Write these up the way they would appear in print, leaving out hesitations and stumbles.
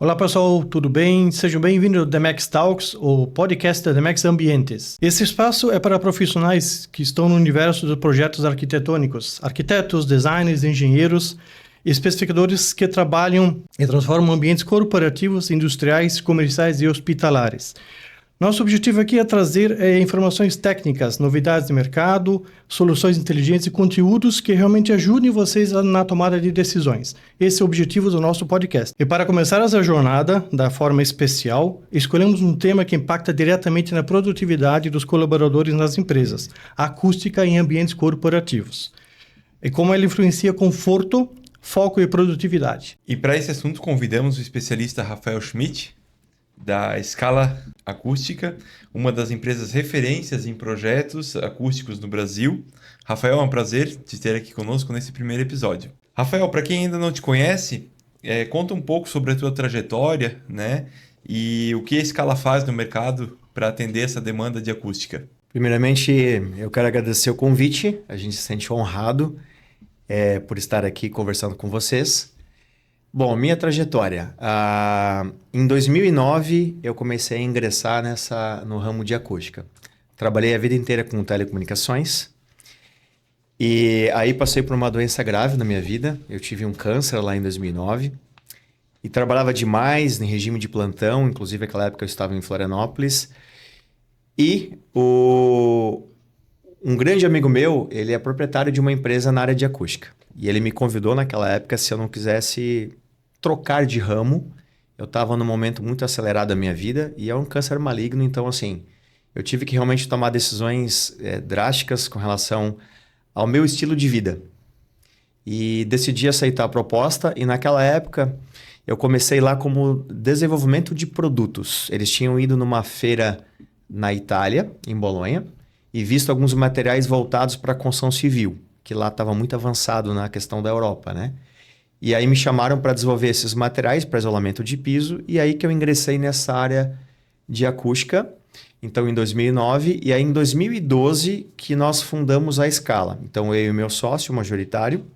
Olá pessoal, tudo bem? Sejam bem-vindos ao Demax Talks, o podcast da Demax Ambientes. Esse espaço é para profissionais que estão no universo dos projetos arquitetônicos, arquitetos, designers, engenheiros e especificadores que trabalham e transformam ambientes corporativos, industriais, comerciais e hospitalares. Nosso objetivo aqui é trazer informações técnicas, novidades de mercado, soluções inteligentes e conteúdos que realmente ajudem vocês na tomada de decisões. Esse é o objetivo do nosso podcast. E para começar essa jornada da forma especial, escolhemos um tema que impacta diretamente na produtividade dos colaboradores nas empresas, a acústica em ambientes corporativos. E como ela influencia conforto, foco e produtividade. E para esse assunto convidamos o especialista Rafael Schmidt, da Scala Acústica, uma das empresas referências em projetos acústicos no Brasil. Rafael, é um prazer te ter aqui conosco nesse primeiro episódio. Rafael, para quem ainda não te conhece, conta um pouco sobre a tua trajetória, né? E o que a Scala faz no mercado para atender essa demanda de acústica. Primeiramente, eu quero agradecer o convite. A gente se sente honrado por estar aqui conversando com vocês. Bom, minha trajetória. Em 2009, eu comecei a ingressar no ramo de acústica. Trabalhei a vida inteira com telecomunicações. E aí passei por uma doença grave na minha vida. Eu tive um câncer lá em 2009. E trabalhava demais em regime de plantão. Inclusive, naquela época eu estava em Florianópolis. E um grande amigo meu, ele é proprietário de uma empresa na área de acústica. E ele me convidou naquela época se eu não quisesse trocar de ramo. Eu estava num momento muito acelerado da minha vida e é um câncer maligno, então assim, eu tive que realmente tomar decisões drásticas com relação ao meu estilo de vida. E decidi aceitar a proposta e naquela época eu comecei lá como desenvolvimento de produtos. Eles tinham ido numa feira na Itália, em Bolonha, e visto alguns materiais voltados para a construção civil, que lá estava muito avançado na questão da Europa, né? E aí me chamaram para desenvolver esses materiais para isolamento de piso, e aí que eu ingressei nessa área de acústica, então em 2009, e aí em 2012 que nós fundamos a Scala. Então eu e meu sócio majoritário.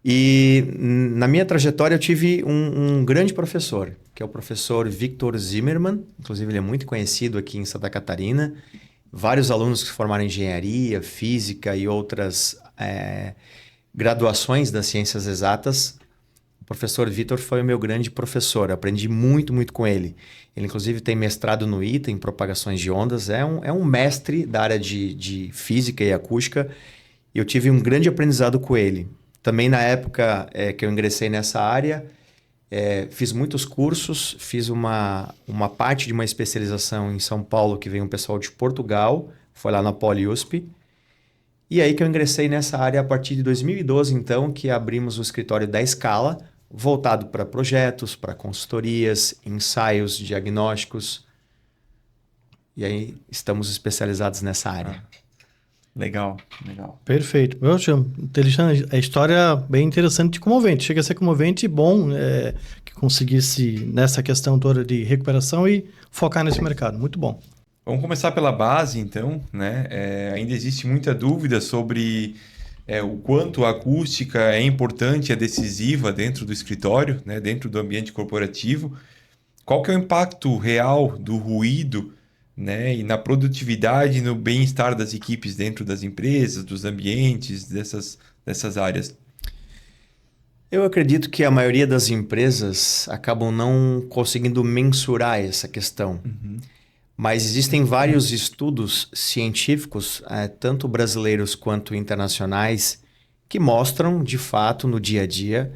E na minha trajetória eu tive um grande professor, que é o professor Victor Zimmermann, inclusive ele é muito conhecido aqui em Santa Catarina. Vários alunos que formaram em engenharia, física e outras graduações das ciências exatas. O professor Vitor foi o meu grande professor. Eu aprendi muito, muito com ele. Ele, inclusive, tem mestrado no ITA em propagações de ondas. É um mestre da área de física e acústica. E eu tive um grande aprendizado com ele. Também na época que eu ingressei nessa área, fiz muitos cursos. Fiz uma parte de uma especialização em São Paulo, que veio um pessoal de Portugal. Foi lá na Poli-USP. E aí que eu ingressei nessa área a partir de 2012, então, que abrimos o escritório da Scala, voltado para projetos, para consultorias, ensaios, diagnósticos. E aí estamos especializados nessa área. Legal, legal. Perfeito. A história é bem interessante e comovente. Chega a ser comovente e bom que conseguisse nessa questão toda de recuperação e focar nesse mercado. Muito bom. Vamos começar pela base, então, né? Ainda existe muita dúvida sobre o quanto a acústica é importante, é decisiva dentro do escritório, né? Dentro do ambiente corporativo. Qual que é o impacto real do ruído, né? E na produtividade e no bem-estar das equipes dentro das empresas, dos ambientes, dessas áreas? Eu acredito que a maioria das empresas acabam não conseguindo mensurar essa questão. Uhum. Mas existem vários estudos científicos, tanto brasileiros quanto internacionais, que mostram, de fato, no dia a dia,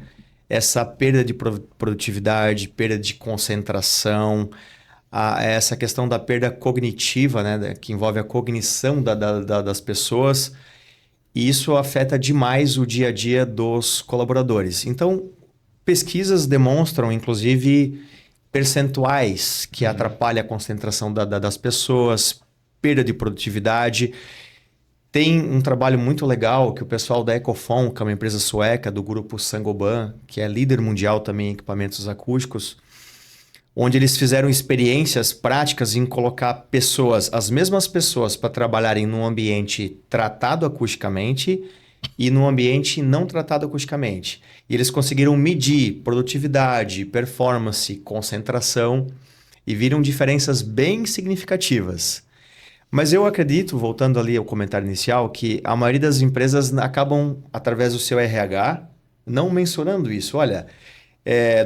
essa perda de produtividade, perda de concentração, essa questão da perda cognitiva, né, que envolve a cognição das pessoas, e isso afeta demais o dia a dia dos colaboradores. Então, pesquisas demonstram, inclusive, percentuais que atrapalham a concentração das pessoas, perda de produtividade. Tem um trabalho muito legal que o pessoal da Ecofon, que é uma empresa sueca do grupo Saint-Gobain, que é líder mundial também em equipamentos acústicos, onde eles fizeram experiências práticas em colocar as mesmas pessoas para trabalharem num ambiente tratado acusticamente e num ambiente não tratado acusticamente. E eles conseguiram medir produtividade, performance, concentração e viram diferenças bem significativas. Mas eu acredito, voltando ali ao comentário inicial, que a maioria das empresas acabam, através do seu RH, não mensurando isso. Olha,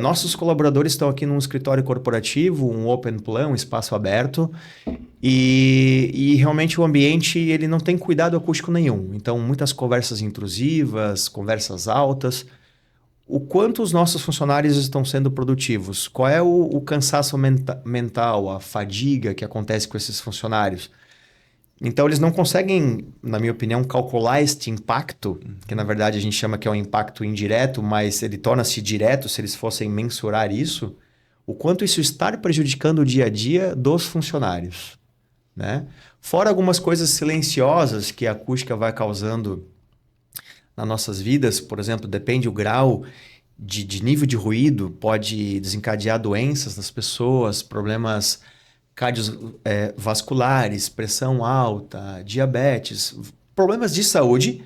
nossos colaboradores estão aqui num escritório corporativo, um open plan, um espaço aberto, e realmente o ambiente ele não tem cuidado acústico nenhum. Então, muitas conversas intrusivas, conversas altas. O quanto os nossos funcionários estão sendo produtivos? Qual é o cansaço mental, a fadiga que acontece com esses funcionários? Então, eles não conseguem, na minha opinião, calcular este impacto, que na verdade a gente chama que é um impacto indireto, mas ele torna-se direto se eles fossem mensurar isso, o quanto isso está prejudicando o dia a dia dos funcionários, né? Fora algumas coisas silenciosas que a acústica vai causando nas nossas vidas, por exemplo, depende do grau de nível de ruído, pode desencadear doenças nas pessoas, problemas cardiovasculares, pressão alta, diabetes, problemas de saúde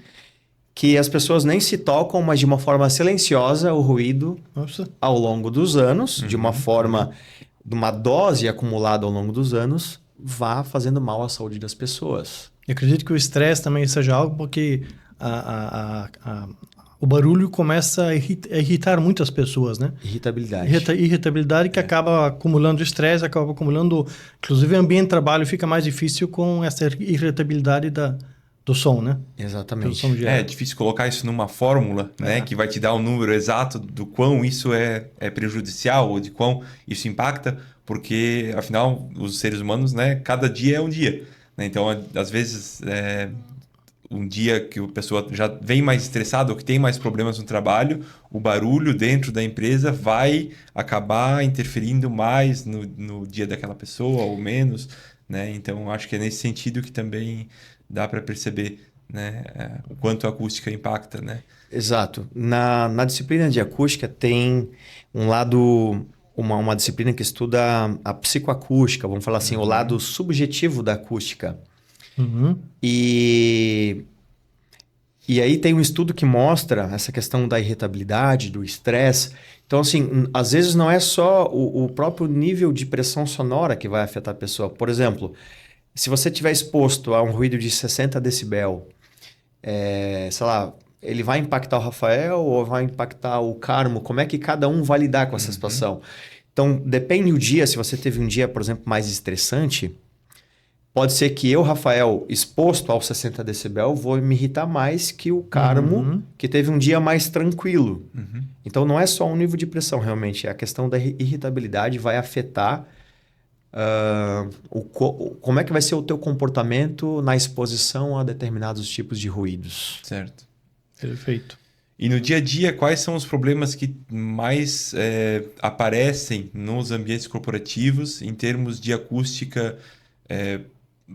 que as pessoas nem se tocam, mas de uma forma silenciosa o ruído ao longo dos anos, de uma forma, de uma dose acumulada ao longo dos anos, vá fazendo mal à saúde das pessoas. Eu acredito que o estresse também seja algo porque o barulho começa a irritar muitas pessoas, né? Irritabilidade. Irritabilidade que acaba acumulando estresse, acaba acumulando... Inclusive, o ambiente de trabalho fica mais difícil com essa irritabilidade do som, né? Exatamente. Som É difícil colocar isso numa fórmula, né? Que vai te dar um número exato do quão isso é prejudicial ou de quão isso impacta, porque, afinal, os seres humanos, né? Cada dia é um dia, né? Então, às vezes... um dia que a pessoa já vem mais estressada ou que tem mais problemas no trabalho, o barulho dentro da empresa vai acabar interferindo mais no dia daquela pessoa ou menos, né? Então, acho que é nesse sentido que também dá para perceber, né? O quanto a acústica impacta, né? Exato. Na disciplina de acústica tem um lado... Uma disciplina que estuda a psicoacústica, vamos falar assim, o lado subjetivo da acústica. E aí tem um estudo que mostra essa questão da irritabilidade, do estresse. Então, assim, às vezes não é só o próprio nível de pressão sonora que vai afetar a pessoa. Por exemplo, se você estiver exposto a um ruído de 60 decibel, sei lá, ele vai impactar o Rafael ou vai impactar o Carmo? Como é que cada um vai lidar com essa situação? Então, depende do dia. Se você teve um dia, por exemplo, mais estressante... Pode ser que eu, Rafael, exposto aos 60 decibel, vou me irritar mais que o Carmo, que teve um dia mais tranquilo. Então, não é só um nível de pressão, realmente. A questão da irritabilidade vai afetar como é que vai ser o teu comportamento na exposição a determinados tipos de ruídos. Certo. Perfeito. E no dia a dia, quais são os problemas que mais aparecem nos ambientes corporativos em termos de acústica,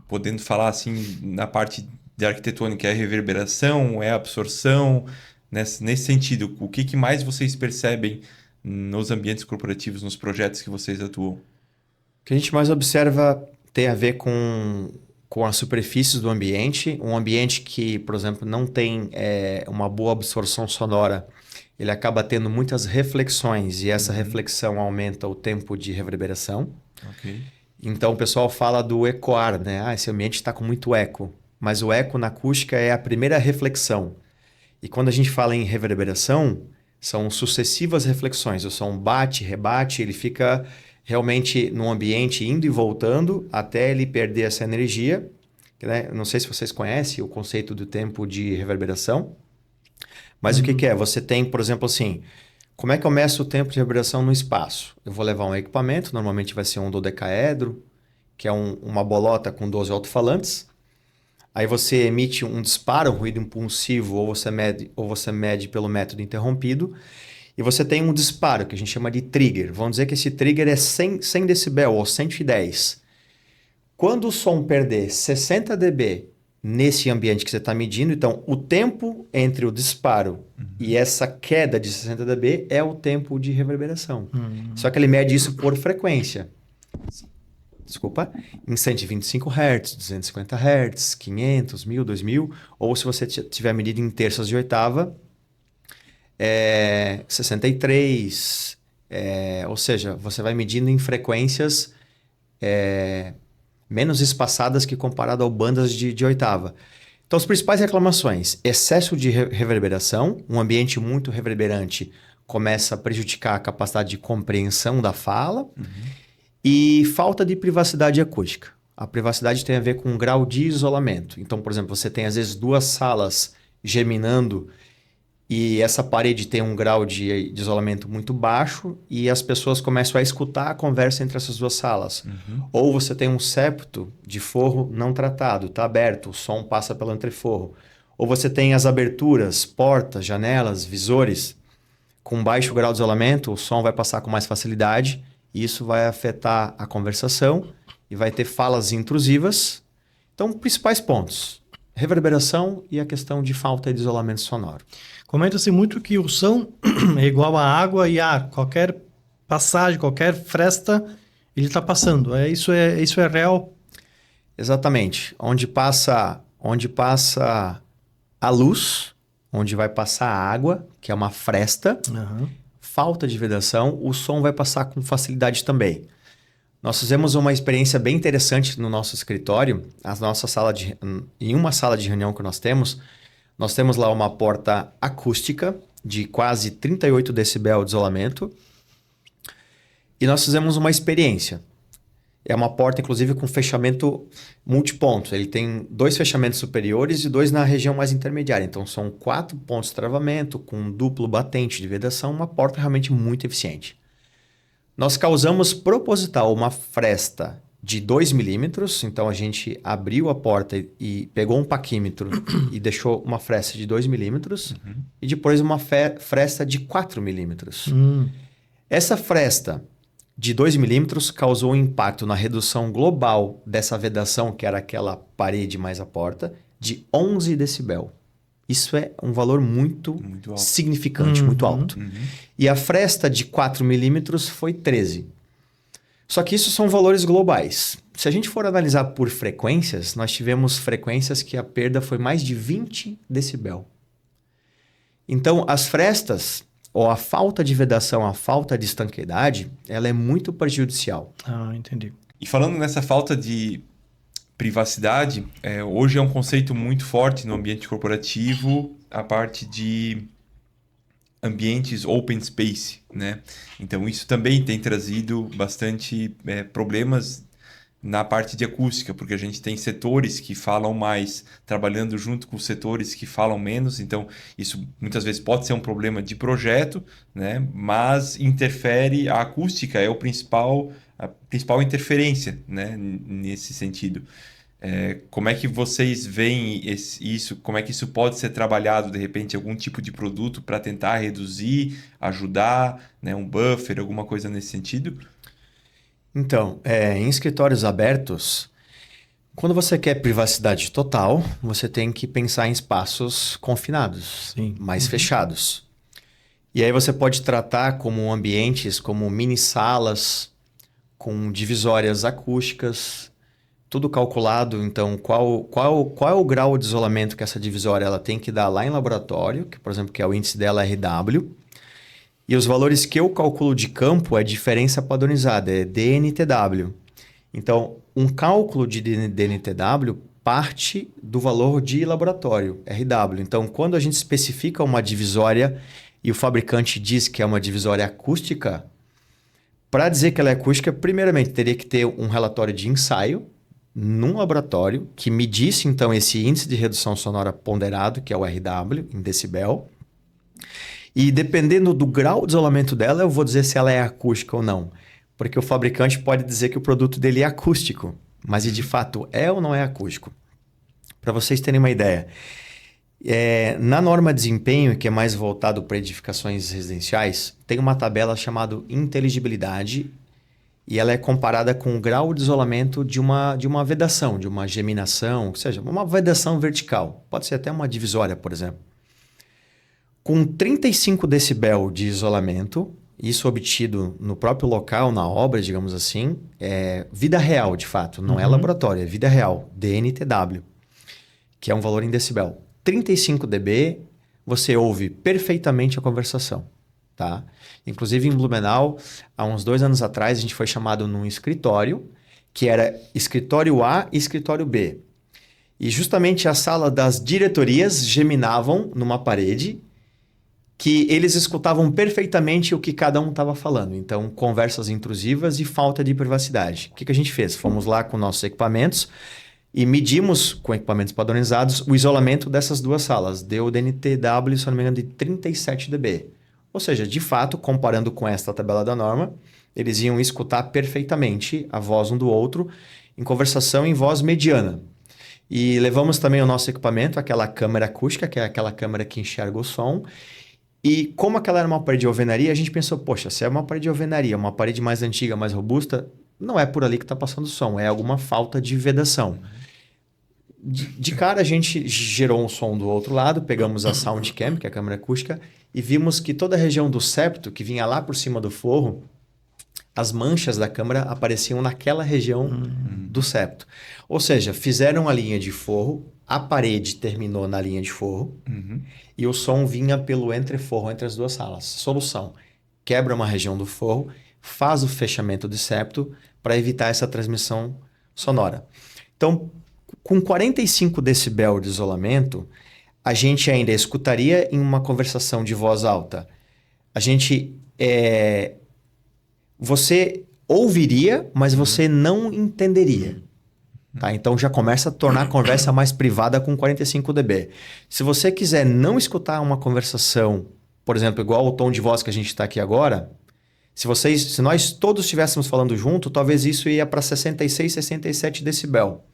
podendo falar assim na parte de arquitetônica, é reverberação, é absorção, nesse sentido, o que mais vocês percebem nos ambientes corporativos, nos projetos que vocês atuam? O que a gente mais observa tem a ver com as superfícies do ambiente. Um ambiente que, por exemplo, não tem uma boa absorção sonora, ele acaba tendo muitas reflexões e essa reflexão aumenta o tempo de reverberação. Ok. Então, o pessoal fala do ecoar, né? Esse ambiente está com muito eco. Mas o eco na acústica é a primeira reflexão. E quando a gente fala em reverberação, são sucessivas reflexões. O som bate, rebate, ele fica realmente no ambiente indo e voltando até ele perder essa energia. Né? Não sei se vocês conhecem o conceito do tempo de reverberação. Mas o que é? Você tem, por exemplo, assim... Como é que eu meço o tempo de reverberação no espaço? Eu vou levar um equipamento, normalmente vai ser um dodecaedro, que é uma bolota com 12 alto-falantes. Aí você emite um disparo, um ruído impulsivo, ou você mede pelo método interrompido. E você tem um disparo, que a gente chama de trigger. Vamos dizer que esse trigger é 100 decibel ou 110. Quando o som perder 60 dB nesse ambiente que você está medindo, então o tempo entre o disparo e essa queda de 60 dB é o tempo de reverberação. Só que ele mede isso por frequência. em 125 Hz, 250 Hz, 500, 1000, 2000, ou se você tiver medida em terças de oitava, 63, ou seja, você vai medindo em frequências menos espaçadas que comparado ao bandas de oitava. Então, as principais reclamações: excesso de reverberação, um ambiente muito reverberante começa a prejudicar a capacidade de compreensão da fala, e falta de privacidade acústica. A privacidade tem a ver com o grau de isolamento. Então, por exemplo, você tem às vezes 2 salas geminando e essa parede tem um grau de isolamento muito baixo e as pessoas começam a escutar a conversa entre essas 2 salas. Ou você tem um septo de forro não tratado, está aberto, o som passa pelo entreforro. Ou você tem as aberturas, portas, janelas, visores, com baixo grau de isolamento, o som vai passar com mais facilidade, e isso vai afetar a conversação e vai ter falas intrusivas. Então, principais pontos: reverberação e a questão de falta de isolamento sonoro. Comenta-se muito que o som é igual a água e ar. Qualquer passagem, qualquer fresta, ele está passando. Isso é real? Exatamente. Onde passa a luz, onde vai passar a água, que é uma fresta, falta de vedação, o som vai passar com facilidade também. Nós fizemos uma experiência bem interessante no nosso escritório. Em uma sala de reunião que nós temos lá uma porta acústica de quase 38 decibel de isolamento. E nós fizemos uma experiência. É uma porta, inclusive, com fechamento multiponto. Ele tem 2 fechamentos superiores e 2 na região mais intermediária. Então, são 4 pontos de travamento com duplo batente de vedação. Uma porta realmente muito eficiente. Nós causamos proposital uma fresta de 2 milímetros. Então, a gente abriu a porta e pegou um paquímetro e deixou uma fresta de 2 milímetros. E depois uma fresta de 4 milímetros. Essa fresta de 2 milímetros causou um impacto na redução global dessa vedação, que era aquela parede mais a porta, de 11 decibel. Isso é um valor muito significante, muito alto. E a fresta de 4 milímetros foi 13. Só que isso são valores globais. Se a gente for analisar por frequências, nós tivemos frequências que a perda foi mais de 20 decibel. Então, as frestas, ou a falta de vedação, a falta de estanqueidade, ela é muito prejudicial. Entendi. E falando nessa falta de privacidade, hoje é um conceito muito forte no ambiente corporativo, a parte de ambientes open space, né? Então, isso também tem trazido bastante problemas na parte de acústica, porque a gente tem setores que falam mais trabalhando junto com setores que falam menos, então isso muitas vezes pode ser um problema de projeto, né? Mas interfere, a acústica é a principal interferência, né? Nesse sentido. Como é que vocês veem isso? Como é que isso pode ser trabalhado, de repente, algum tipo de produto para tentar reduzir, ajudar, né? Um buffer, alguma coisa nesse sentido? Então, em escritórios abertos, quando você quer privacidade total, você tem que pensar em espaços confinados, mais fechados. E aí você pode tratar como ambientes, como mini salas, com divisórias acústicas, tudo calculado. Então, qual é o grau de isolamento que essa divisória ela tem que dar lá em laboratório, que, por exemplo, que é o índice dela RW. E os valores que eu calculo de campo é diferença padronizada, é DNTW. Então, um cálculo de DNTW parte do valor de laboratório, RW. Então, quando a gente especifica uma divisória e o fabricante diz que é uma divisória acústica, para dizer que ela é acústica, primeiramente teria que ter um relatório de ensaio num laboratório que medisse, então, esse índice de redução sonora ponderado, que é o RW, em decibel. E dependendo do grau de isolamento dela, eu vou dizer se ela é acústica ou não. Porque o fabricante pode dizer que o produto dele é acústico, mas de fato é ou não é acústico? Para vocês terem uma ideia, na norma de desempenho, que é mais voltado para edificações residenciais, tem uma tabela chamada inteligibilidade e ela é comparada com o grau de isolamento de uma vedação, de uma geminação, ou seja, uma vedação vertical. Pode ser até uma divisória, por exemplo. Com 35 decibel de isolamento, isso obtido no próprio local, na obra, digamos assim, é vida real, de fato. Não é laboratório, é vida real. DNTW, que é um valor em decibel. 35 dB, você ouve perfeitamente a conversação, tá? Inclusive em Blumenau, há uns 2 anos atrás, a gente foi chamado num escritório, que era escritório A e escritório B. E justamente a sala das diretorias geminavam numa parede que eles escutavam perfeitamente o que cada um estava falando. Então, conversas intrusivas e falta de privacidade. O que a gente fez? Fomos lá com nossos equipamentos e medimos, com equipamentos padronizados, o isolamento dessas 2 salas. Deu DNTW, se não me engano, de 37 dB. Ou seja, de fato, comparando com esta tabela da norma, eles iam escutar perfeitamente a voz um do outro em conversação em voz mediana. E levamos também o nosso equipamento, aquela câmera acústica, que é aquela câmera que enxerga o som. E como aquela era uma parede de alvenaria, a gente pensou, poxa, se é uma parede de alvenaria, uma parede mais antiga, mais robusta, não é por ali que está passando o som, é alguma falta de vedação. De cara, a gente gerou um som do outro lado, pegamos a Soundcam, que é a câmera acústica, e vimos que toda a região do septo, que vinha lá por cima do forro, as manchas da câmera apareciam naquela região do septo. Ou seja, fizeram a linha de forro, a parede terminou na linha de forro e o som vinha pelo entreforro entre as 2 salas. Solução: quebra uma região do forro, faz o fechamento do septo para evitar essa transmissão sonora. Então, com 45 decibel de isolamento, a gente ainda escutaria em uma conversação de voz alta. A gente... Você ouviria, mas você não entenderia. Tá? Então já começa a tornar a conversa mais privada com 45 dB. Se você quiser não escutar uma conversação, por exemplo, igual o tom de voz que a gente está aqui agora, se nós todos estivéssemos falando junto, talvez isso ia para 66, 67 decibel.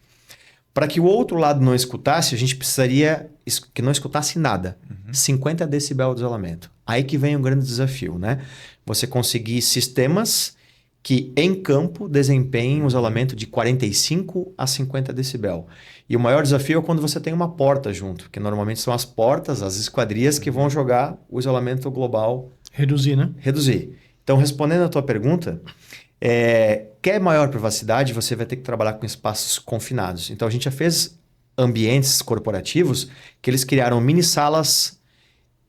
Para que o outro lado não escutasse, a gente precisaria que não escutasse nada. 50 decibel de isolamento. Aí que vem o grande desafio, né? Você conseguir sistemas que em campo desempenhem um isolamento de 45 a 50 decibel. E o maior desafio é quando você tem uma porta junto, que normalmente são as portas, as esquadrias que vão jogar o isolamento global. Reduzir, né? Reduzir. Então, respondendo a tua pergunta, quer maior privacidade, você vai ter que trabalhar com espaços confinados. Então, a gente já fez ambientes corporativos que eles criaram mini salas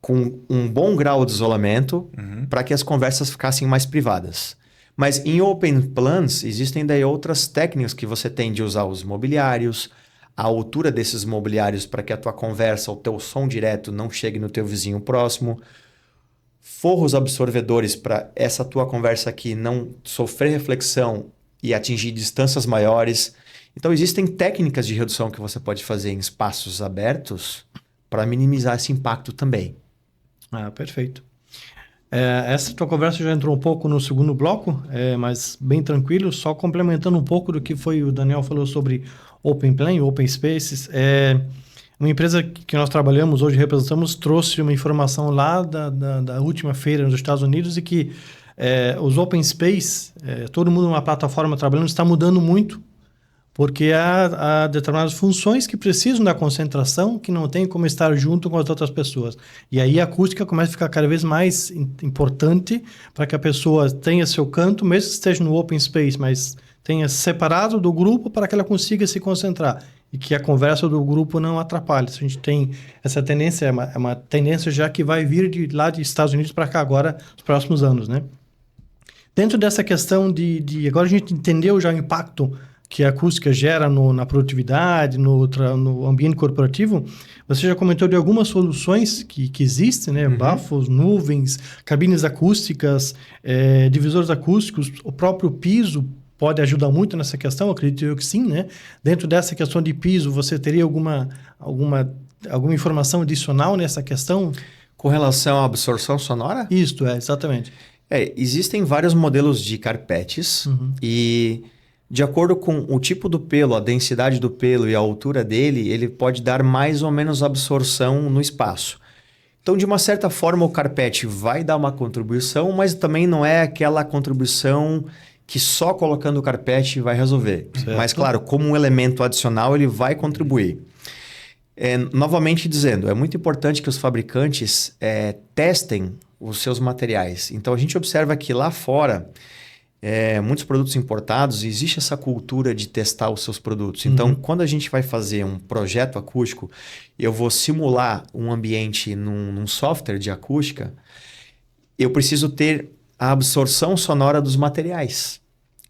com um bom grau de isolamento para que as conversas ficassem mais privadas. Mas em open plans, existem daí outras técnicas que você tem de usar os mobiliários, a altura desses mobiliários para que a tua conversa, o teu som direto não chegue no teu vizinho próximo, forros absorvedores para essa tua conversa aqui não sofrer reflexão e atingir distâncias maiores. Então, existem técnicas de redução que você pode fazer em espaços abertos para minimizar esse impacto também. Ah, perfeito. Essa tua conversa já entrou um pouco no segundo bloco, mas bem tranquilo, só complementando um pouco do que o Daniel falou sobre Open Plan, Open Spaces. Uma empresa que nós trabalhamos hoje, representamos, trouxe uma informação lá da última feira nos Estados Unidos e que os Open Space, todo mundo numa plataforma trabalhando, está mudando muito, porque há determinadas funções que precisam da concentração, que não tem como estar junto com as outras pessoas. E aí a acústica começa a ficar cada vez mais importante para que a pessoa tenha seu canto, mesmo que esteja no open space, mas tenha separado do grupo para que ela consiga se concentrar e que a conversa do grupo não atrapalhe. A gente tem essa tendência, é uma tendência já que vai vir lá dos Estados Unidos para cá agora, nos próximos anos, né? Dentro dessa questão agora a gente entendeu já o impacto que a acústica gera na produtividade, no ambiente corporativo, você já comentou de algumas soluções que existem, né? Bafos, nuvens, cabines acústicas, divisores acústicos, o próprio piso pode ajudar muito nessa questão, acredito eu que sim, né? Dentro dessa questão de piso, você teria alguma informação adicional nessa questão? Com relação à absorção sonora? Isto, exatamente. Existem vários modelos de carpetes e... de acordo com o tipo do pelo, a densidade do pelo e a altura dele, ele pode dar mais ou menos absorção no espaço. Então, de uma certa forma, o carpete vai dar uma contribuição, mas também não é aquela contribuição que só colocando o carpete vai resolver. Certo. Mas, claro, como um elemento adicional, ele vai contribuir. Novamente dizendo, é muito importante que os fabricantes testem os seus materiais. Então, a gente observa que lá fora, muitos produtos importados, existe essa cultura de testar os seus produtos. Então, quando a gente vai fazer um projeto acústico, eu vou simular um ambiente num software de acústica, eu preciso ter a absorção sonora dos materiais,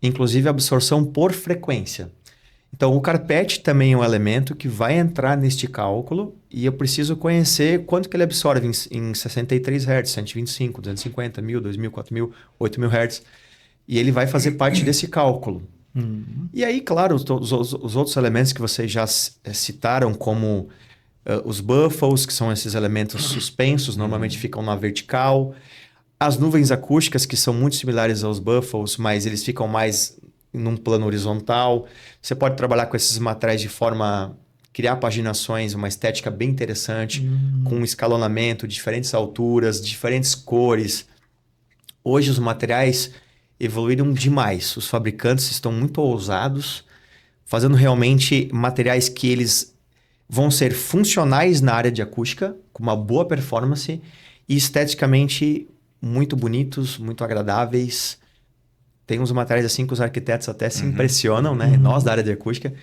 inclusive a absorção por frequência. Então, o carpete também é um elemento que vai entrar neste cálculo e eu preciso conhecer quanto que ele absorve em 63 Hz, 125, 250, 1000, 2000, 4000, 8000 Hz. E ele vai fazer parte desse cálculo. E aí, claro, os outros elementos que vocês já citaram, como os buffles, que são esses elementos suspensos, normalmente ficam na vertical. As nuvens acústicas, que são muito similares aos buffles, mas eles ficam mais num plano horizontal. Você pode trabalhar com esses materiais de forma... criar paginações, uma estética bem interessante, com um escalonamento, diferentes alturas, diferentes cores. Hoje os materiais evoluíram demais. Os fabricantes estão muito ousados, fazendo realmente materiais que eles vão ser funcionais na área de acústica, com uma boa performance e esteticamente muito bonitos, muito agradáveis. Tem uns materiais assim que os arquitetos até se impressionam, né? Nós da área de acústica.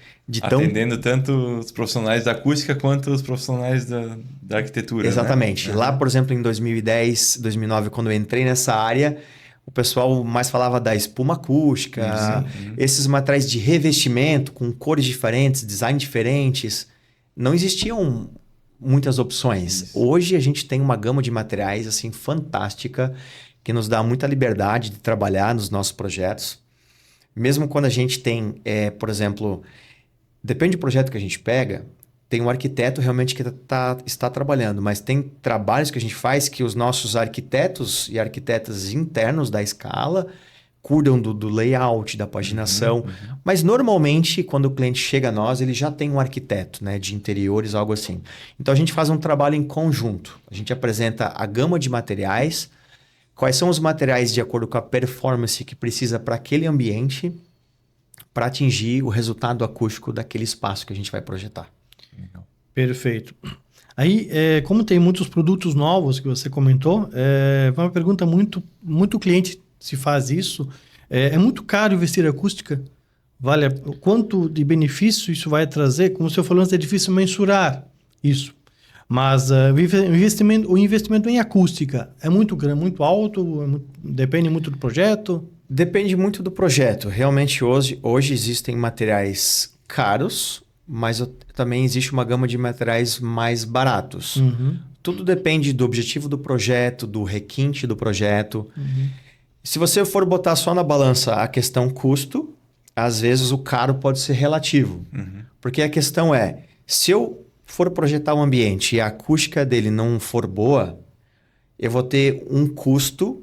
Atendendo tanto os profissionais da acústica quanto os profissionais da arquitetura. Exatamente. Né? Lá, por exemplo, em 2010, 2009, quando eu entrei nessa área, o pessoal mais falava da espuma acústica, esses materiais de revestimento com cores diferentes, design diferentes. Não existiam muitas opções. Isso. Hoje a gente tem uma gama de materiais assim fantástica, que nos dá muita liberdade de trabalhar nos nossos projetos. Mesmo quando a gente tem, por exemplo, depende do projeto que a gente pega, tem um arquiteto realmente que está trabalhando, mas tem trabalhos que a gente faz que os nossos arquitetos e arquitetas internos da Scala cuidam do layout, da paginação. Mas normalmente, quando o cliente chega a nós, ele já tem um arquiteto, né, de interiores, algo assim. Então a gente faz um trabalho em conjunto. A gente apresenta a gama de materiais, quais são os materiais de acordo com a performance que precisa para aquele ambiente, para atingir o resultado acústico daquele espaço que a gente vai projetar. Perfeito. Aí, como tem muitos produtos novos que você comentou, uma pergunta muito cliente se faz isso. É muito caro investir em acústica? Quanto de benefício isso vai trazer? Como o senhor falou antes, é difícil mensurar isso. Mas o investimento em acústica é muito grande, muito alto? Depende muito do projeto? Depende muito do projeto. Realmente, hoje existem materiais caros, mas também existe uma gama de materiais mais baratos. Tudo depende do objetivo do projeto, do requinte do projeto. Se você for botar só na balança a questão custo, às vezes o caro pode ser relativo. Porque a questão se eu for projetar um ambiente e a acústica dele não for boa, eu vou ter um custo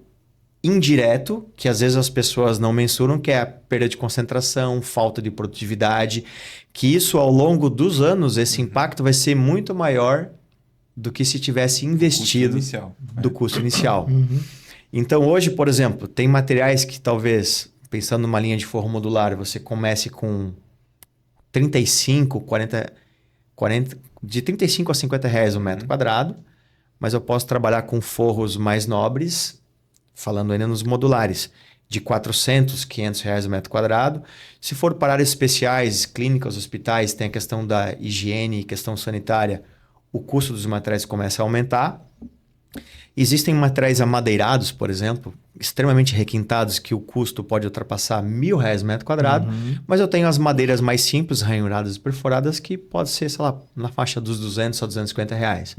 indireto, que às vezes as pessoas não mensuram, que é a perda de concentração, falta de produtividade, que isso ao longo dos anos, esse impacto vai ser muito maior do que se tivesse investido do custo inicial. Então hoje, por exemplo, tem materiais que talvez, pensando numa linha de forro modular, você comece com 35, 40, de 35 a 50 reais o metro quadrado, mas eu posso trabalhar com forros mais nobres, falando ainda nos modulares, de 400, 500 reais o metro quadrado. Se for para áreas especiais, clínicas, hospitais, tem a questão da higiene e questão sanitária, o custo dos materiais começa a aumentar. Existem materiais amadeirados, por exemplo, extremamente requintados, que o custo pode ultrapassar 1.000 reais o metro quadrado, mas eu tenho as madeiras mais simples, ranhuradas e perfuradas, que pode ser, sei lá, na faixa dos 200 a 250 reais.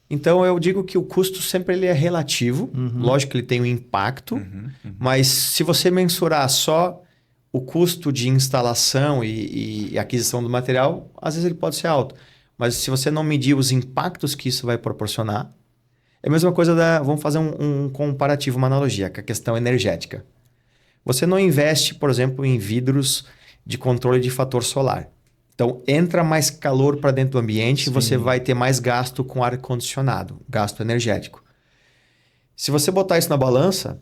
Então, eu digo que o custo sempre ele é relativo. Lógico que ele tem um impacto, mas se você mensurar só o custo de instalação e aquisição do material, às vezes ele pode ser alto. Mas se você não medir os impactos que isso vai proporcionar, é a mesma coisa vamos fazer um comparativo, uma analogia, com a questão energética. Você não investe, por exemplo, em vidros de controle de fator solar. Então, entra mais calor para dentro do ambiente e você vai ter mais gasto com ar-condicionado, gasto energético. Se você botar isso na balança,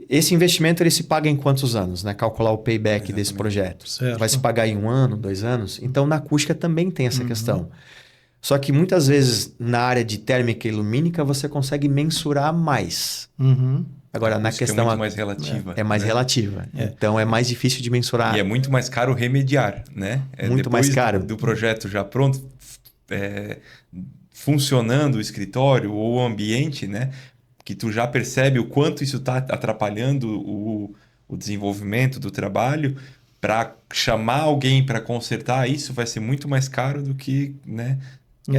esse investimento ele se paga em quantos anos? Né? Calcular o payback desse projeto. Certo. Vai se pagar em 1 ano, 2 anos? Então, na acústica também tem essa questão. Só que muitas vezes na área de térmica e lumínica você consegue mensurar mais. Uhum. Agora, na questão... É muito mais relativa. É mais né? relativa. Então, é mais difícil de mensurar. E é muito mais caro remediar, né? Muito Depois mais caro. do projeto já pronto, funcionando o escritório ou o ambiente, né? Que tu já percebe o quanto isso está atrapalhando o desenvolvimento do trabalho, para chamar alguém para consertar isso vai ser muito mais caro do que, né,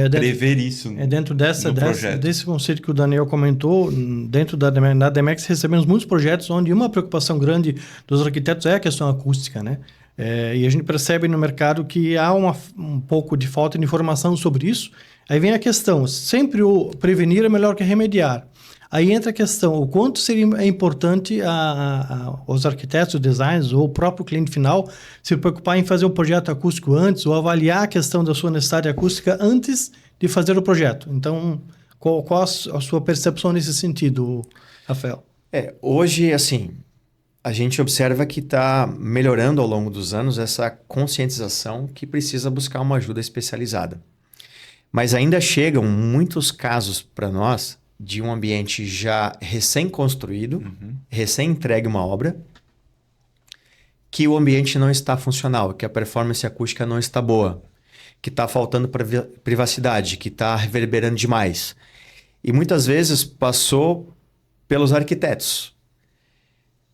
prever isso dentro no projeto. desse conceito que o Daniel comentou, dentro na Demex recebemos muitos projetos onde uma preocupação grande dos arquitetos é a questão acústica, né? E a gente percebe no mercado que há um pouco de falta de informação sobre isso. Aí vem a questão, sempre o prevenir é melhor que remediar. Aí entra a questão, o quanto seria importante os arquitetos, os designers ou o próprio cliente final se preocupar em fazer o projeto acústico antes ou avaliar a questão da sua necessidade acústica antes de fazer o projeto. Então, qual a sua percepção nesse sentido, Rafael? Hoje, assim, a gente observa que está melhorando ao longo dos anos essa conscientização que precisa buscar uma ajuda especializada. Mas ainda chegam muitos casos para nós de um ambiente já recém-construído, recém-entregue uma obra, que o ambiente não está funcional, que a performance acústica não está boa, que está faltando privacidade, que está reverberando demais. E muitas vezes passou pelos arquitetos.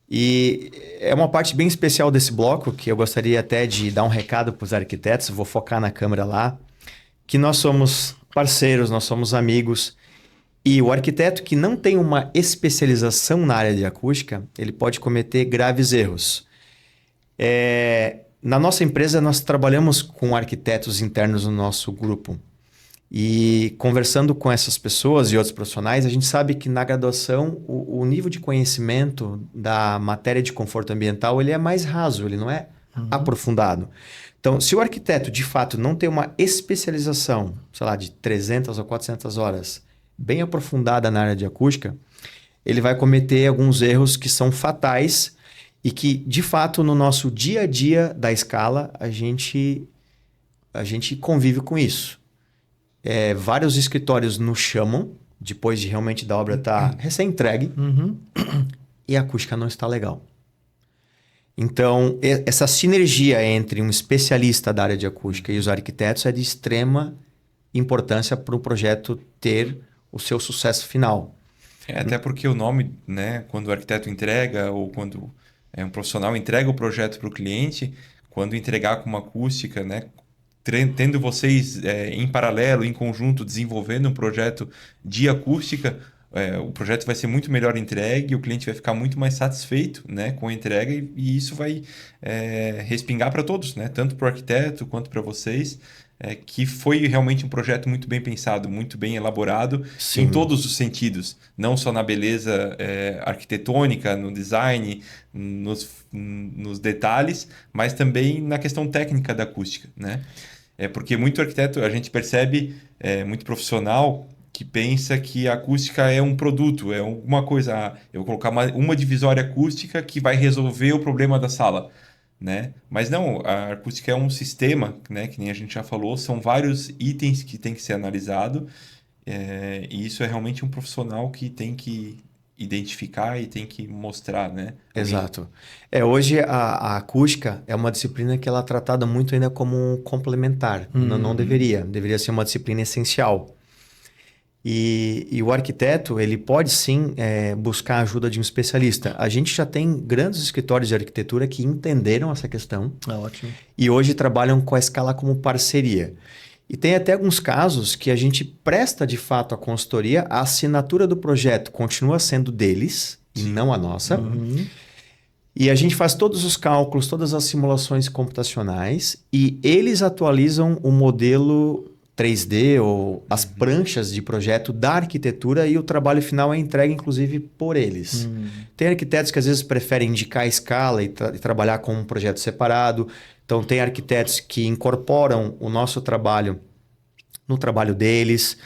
E é uma parte bem especial desse bloco, que eu gostaria até de dar um recado para os arquitetos, vou focar na câmera lá, que nós somos parceiros, nós somos amigos. E o arquiteto que não tem uma especialização na área de acústica, ele pode cometer graves erros. Na nossa empresa, nós trabalhamos com arquitetos internos no nosso grupo. E conversando com essas pessoas e outros profissionais, a gente sabe que na graduação o nível de conhecimento da matéria de conforto ambiental ele é mais raso, ele não é aprofundado. Então, se o arquiteto, de fato, não tem uma especialização, sei lá, de 300 ou 400 horas, bem aprofundada na área de acústica, ele vai cometer alguns erros que são fatais e que, de fato, no nosso dia a dia da escala, a gente convive com isso. Vários escritórios nos chamam, depois de realmente da obra estar recém-entregue, e a acústica não está legal. Então, essa sinergia entre um especialista da área de acústica e os arquitetos é de extrema importância para o projeto ter o seu sucesso final. Até porque o nome, né, quando o arquiteto entrega ou quando um profissional entrega o projeto para o cliente, quando entregar com uma acústica, né, tendo vocês em paralelo, em conjunto, desenvolvendo um projeto de acústica, o projeto vai ser muito melhor entregue, o cliente vai ficar muito mais satisfeito, né, com a entrega e isso vai respingar para todos, né, tanto para o arquiteto quanto para vocês. Que foi realmente um projeto muito bem pensado, muito bem elaborado. Sim. Em todos os sentidos. Não só na beleza arquitetônica, no design, nos detalhes, mas também na questão técnica da acústica, né? Porque muito arquiteto, a gente percebe, muito profissional, que pensa que a acústica é um produto, é uma coisa... eu vou colocar uma divisória acústica que vai resolver o problema da sala. Né? Mas não, a acústica é um sistema, né? Que nem a gente já falou, são vários itens que tem que ser analisado e isso é realmente um profissional que tem que identificar e tem que mostrar, né? Exato. Hoje a acústica é uma disciplina que ela é tratada muito ainda como um complementar, não deveria ser uma disciplina essencial. E o arquiteto, ele pode sim buscar a ajuda de um especialista. A gente já tem grandes escritórios de arquitetura que entenderam essa questão. Ótimo. E hoje trabalham com a escala como parceria. E tem até alguns casos que a gente presta de fato a consultoria, a assinatura do projeto continua sendo deles e não a nossa. E a gente faz todos os cálculos, todas as simulações computacionais e eles atualizam o modelo 3D ou as pranchas de projeto da arquitetura e o trabalho final é entregue, inclusive, por eles. Tem arquitetos que às vezes preferem indicar a escala e trabalhar com um projeto separado. Então, tem arquitetos que incorporam o nosso trabalho no trabalho deles.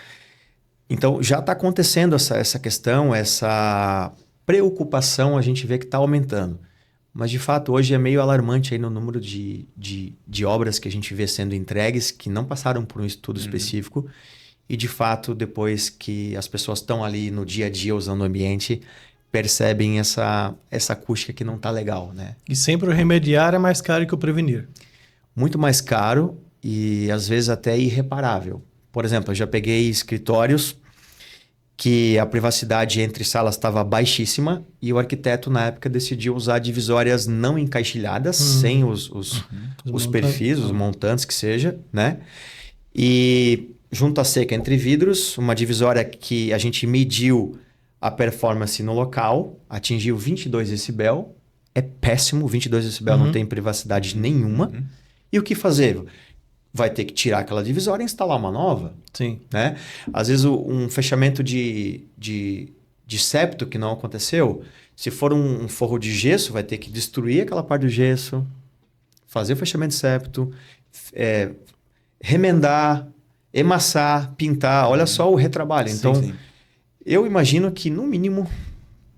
Então, já está acontecendo essa questão, essa preocupação, a gente vê que está aumentando. Mas, de fato, hoje é meio alarmante aí no número de obras que a gente vê sendo entregues que não passaram por um estudo específico e, de fato, depois que as pessoas estão ali no dia a dia usando o ambiente, percebem essa acústica que não está legal, né? E sempre o remediar é mais caro que o prevenir. Muito mais caro e, às vezes, até irreparável. Por exemplo, eu já peguei escritórios que a privacidade entre salas estava baixíssima e o arquiteto, na época, decidiu usar divisórias não encaixilhadas, sem os perfis, os montantes que seja, né? E junta seca entre vidros, uma divisória que a gente mediu a performance no local, atingiu 22 decibel, é péssimo, 22 decibel não tem privacidade nenhuma. E o que fazer? Vai ter que tirar aquela divisória e instalar uma nova. Sim. Né? Às vezes um fechamento de septo que não aconteceu, se for um forro de gesso, vai ter que destruir aquela parte do gesso, fazer o fechamento de septo, remendar, emassar, pintar. Olha só o retrabalho. Então, sim. Eu imagino que no mínimo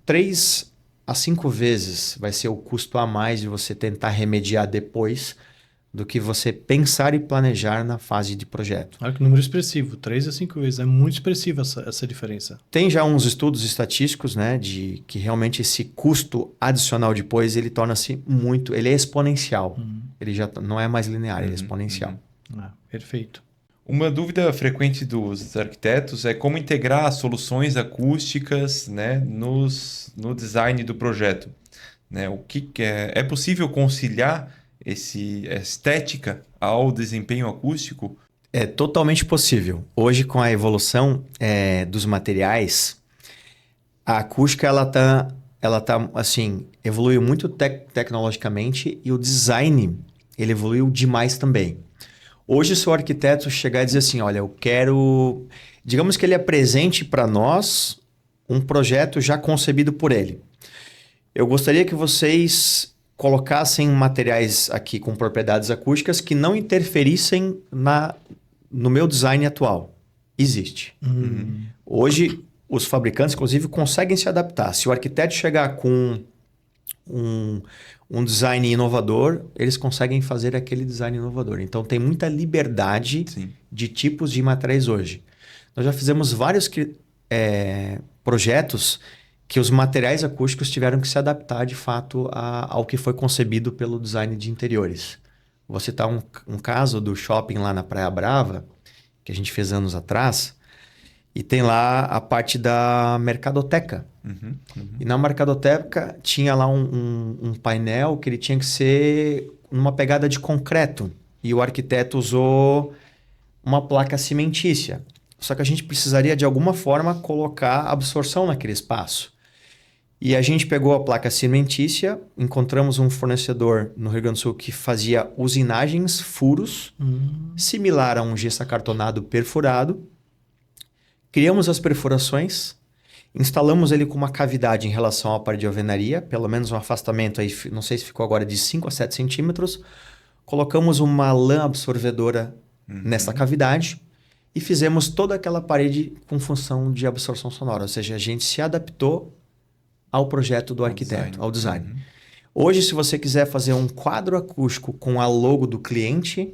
3 a 5 vezes vai ser o custo a mais de você tentar remediar depois do que você pensar e planejar na fase de projeto. Olha que número expressivo, 3 a 5 vezes. É muito expressiva essa diferença. Tem já uns estudos estatísticos, né, de que realmente esse custo adicional depois, ele torna-se muito, ele é exponencial. Ele já não é mais linear, ele é exponencial. Perfeito. Uma dúvida frequente dos arquitetos é como integrar as soluções acústicas, né, no design do projeto. Né? O que é possível conciliar essa estética ao desempenho acústico? É totalmente possível. Hoje, com a evolução dos materiais, a acústica ela tá assim, evoluiu muito tecnologicamente e o design ele evoluiu demais também. Hoje, se o arquiteto chegar e dizer assim, olha, eu quero... Digamos que ele apresente para nós um projeto já concebido por ele. Eu gostaria que vocês colocassem materiais aqui com propriedades acústicas que não interferissem no meu design atual. Existe. Hoje, os fabricantes, inclusive, conseguem se adaptar. Se o arquiteto chegar com um design inovador, eles conseguem fazer aquele design inovador. Então, tem muita liberdade de tipos de materiais hoje. Nós já fizemos vários projetos que os materiais acústicos tiveram que se adaptar, de fato, ao que foi concebido pelo design de interiores. Vou citar um caso do shopping lá na Praia Brava, que a gente fez anos atrás, e tem lá a parte da mercadoteca. E na mercadoteca tinha lá um painel que ele tinha que ser numa pegada de concreto. E o arquiteto usou uma placa cimentícia. Só que a gente precisaria, de alguma forma, colocar absorção naquele espaço. E a gente pegou a placa cimentícia, encontramos um fornecedor no Rio Grande do Sul que fazia usinagens, furos, similar a um gesso acartonado perfurado. Criamos as perfurações, instalamos ele com uma cavidade em relação à parede de alvenaria, pelo menos um afastamento aí, não sei se ficou agora de 5 a 7 centímetros. Colocamos uma lã absorvedora nessa cavidade e fizemos toda aquela parede com função de absorção sonora. Ou seja, a gente se adaptou ao projeto do arquiteto, ao design. Hoje, se você quiser fazer um quadro acústico com a logo do cliente,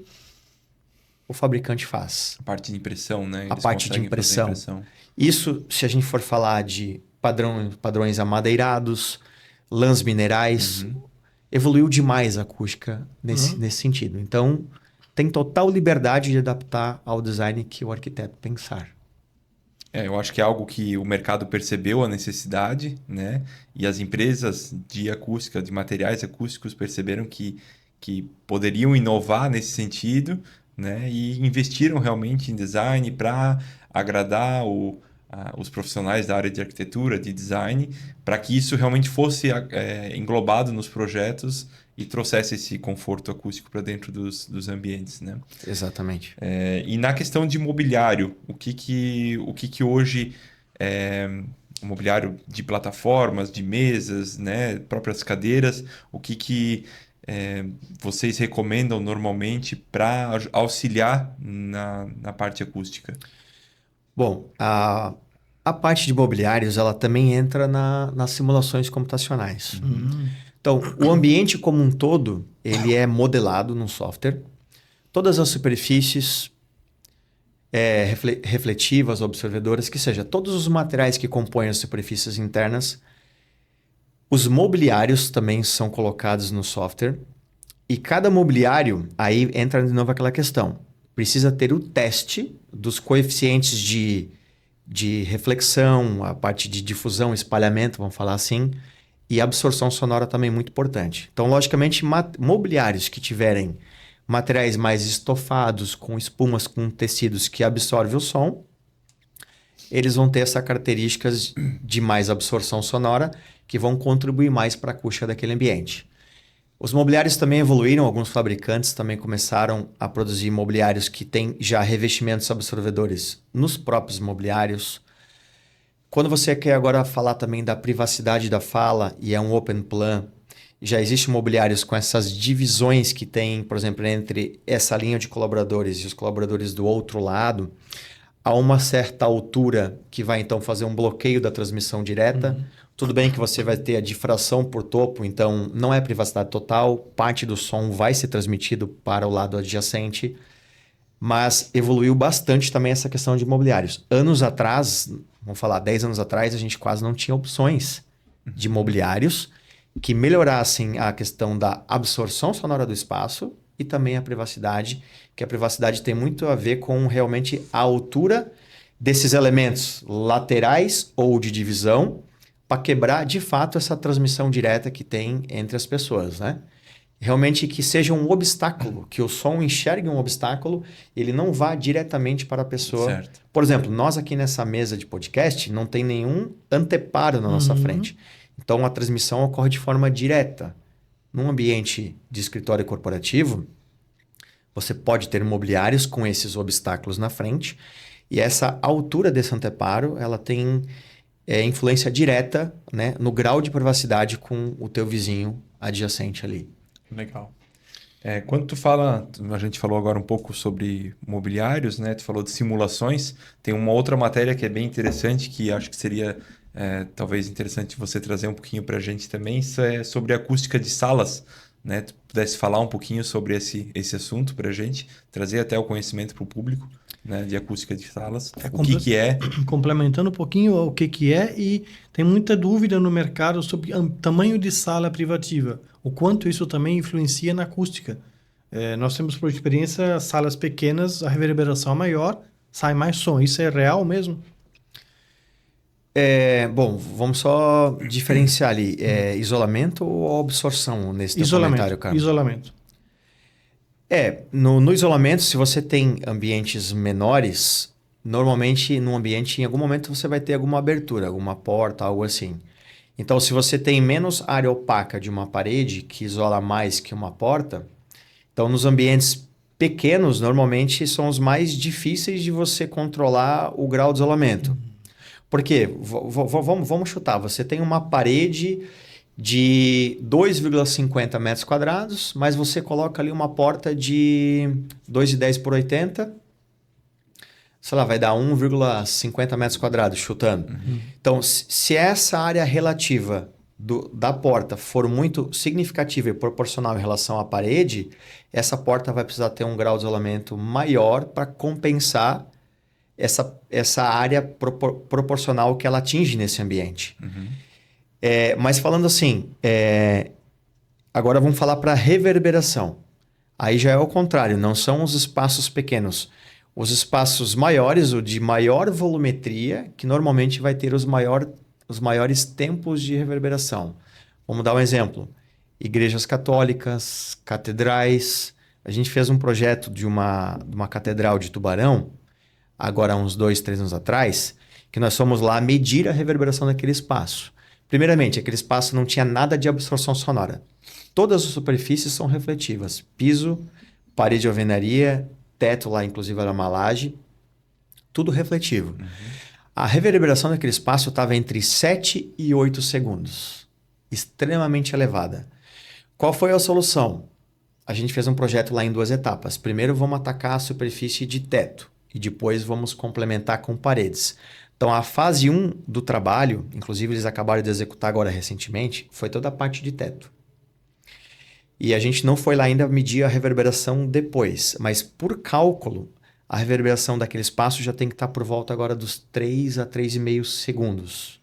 o fabricante faz. A parte de impressão, né? A parte de impressão. Isso, se a gente for falar de padrões amadeirados, lãs minerais, evoluiu demais a acústica nesse sentido. Então, tem total liberdade de adaptar ao design que o arquiteto pensar. Eu acho que é algo que o mercado percebeu a necessidade, né? E as empresas de acústica, de materiais acústicos, perceberam que poderiam inovar nesse sentido, né? E investiram realmente em design para agradar os profissionais da área de arquitetura, de design, para que isso realmente fosse englobado nos projetos e trouxesse esse conforto acústico para dentro dos ambientes, né? Exatamente. E na questão de mobiliário, o que hoje o mobiliário de plataformas, de mesas, né, próprias cadeiras, o que vocês recomendam normalmente para auxiliar na parte acústica? Bom, a parte de mobiliários ela também entra nas simulações computacionais. Então, Então, o ambiente como um todo, ele é modelado no software. Todas as superfícies refletivas, absorvedoras, que seja, todos os materiais que compõem as superfícies internas. Os mobiliários também são colocados no software. E cada mobiliário, aí entra de novo aquela questão. Precisa ter o teste dos coeficientes de reflexão, a parte de difusão, espalhamento, vamos falar assim, e absorção sonora também muito importante. Então, logicamente, mobiliários que tiverem materiais mais estofados, com espumas, com tecidos que absorvem o som, eles vão ter essas características de mais absorção sonora que vão contribuir mais para a acústica daquele ambiente. Os mobiliários também evoluíram, alguns fabricantes também começaram a produzir mobiliários que têm já revestimentos absorvedores nos próprios mobiliários. Quando você quer agora falar também da privacidade da fala e é um open plan, já existem mobiliários com essas divisões que tem, por exemplo, entre essa linha de colaboradores e os colaboradores do outro lado, a uma certa altura que vai então fazer um bloqueio da transmissão direta. Tudo bem que você vai ter a difração por topo, então não é privacidade total, parte do som vai ser transmitido para o lado adjacente, mas evoluiu bastante também essa questão de mobiliários. Anos atrás, vamos falar 10 anos atrás, a gente quase não tinha opções de mobiliários que melhorassem a questão da absorção sonora do espaço e também a privacidade, que a privacidade tem muito a ver com realmente a altura desses elementos laterais ou de divisão para quebrar, de fato, essa transmissão direta que tem entre as pessoas, né? Realmente que seja um obstáculo, que o som enxergue um obstáculo, ele não vá diretamente para a pessoa. Certo. Por exemplo, nós aqui nessa mesa de podcast não tem nenhum anteparo na nossa frente. Então, a transmissão ocorre de forma direta. Num ambiente de escritório corporativo, você pode ter mobiliários com esses obstáculos na frente e essa altura desse anteparo, ela tem influência direta, né, no grau de privacidade com o teu vizinho adjacente ali. Legal. Quando tu fala, a gente falou agora um pouco sobre mobiliários, né? Tu falou de simulações. Tem uma outra matéria que é bem interessante, que acho que seria talvez interessante você trazer um pouquinho para a gente também. Isso é sobre acústica de salas, né? Tu pudesse falar um pouquinho sobre esse assunto para a gente, trazer até o conhecimento para o público, né? De acústica de salas. O que é? Complementando um pouquinho o que é, e tem muita dúvida no mercado sobre o tamanho de sala privativa, o quanto isso também influencia na acústica. Nós temos por experiência salas pequenas, a reverberação é maior, sai mais som. Isso é real mesmo? Bom, vamos só diferenciar ali. Isolamento ou absorção nesse teu comentário, cara? Isolamento. No isolamento, se você tem ambientes menores, normalmente num ambiente, em algum momento você vai ter alguma abertura, alguma porta, algo assim. Então, se você tem menos área opaca de uma parede, que isola mais que uma porta, então nos ambientes pequenos, normalmente são os mais difíceis de você controlar o grau de isolamento. Por quê? Vamos chutar. Você tem uma parede de 2,50 metros quadrados, mas você coloca ali uma porta de 2,10 por 80, sei lá, vai dar 1,50 metros quadrados, chutando. Então, se essa área relativa da porta for muito significativa e proporcional em relação à parede, essa porta vai precisar ter um grau de isolamento maior para compensar essa área proporcional que ela atinge nesse ambiente. Mas falando assim, agora vamos falar para reverberação. Aí já é o contrário, não são os espaços pequenos. Os espaços maiores, o de maior volumetria, que normalmente vai ter os maiores tempos de reverberação. Vamos dar um exemplo. Igrejas católicas, catedrais. A gente fez um projeto de uma catedral de Tubarão, agora há uns 2, 3 anos atrás, que nós fomos lá medir a reverberação daquele espaço. Primeiramente, aquele espaço não tinha nada de absorção sonora. Todas as superfícies são refletivas. Piso, parede de alvenaria, teto lá, inclusive, era uma laje. Tudo refletivo. A reverberação daquele espaço estava entre 7 e 8 segundos. Extremamente elevada. Qual foi a solução? A gente fez um projeto lá em 2 etapas. Primeiro, vamos atacar a superfície de teto. E depois vamos complementar com paredes. Então, a fase 1 do trabalho, inclusive eles acabaram de executar agora recentemente, foi toda a parte de teto. E a gente não foi lá ainda medir a reverberação depois, mas por cálculo, a reverberação daquele espaço já tem que estar por volta agora dos 3 a 3,5 segundos.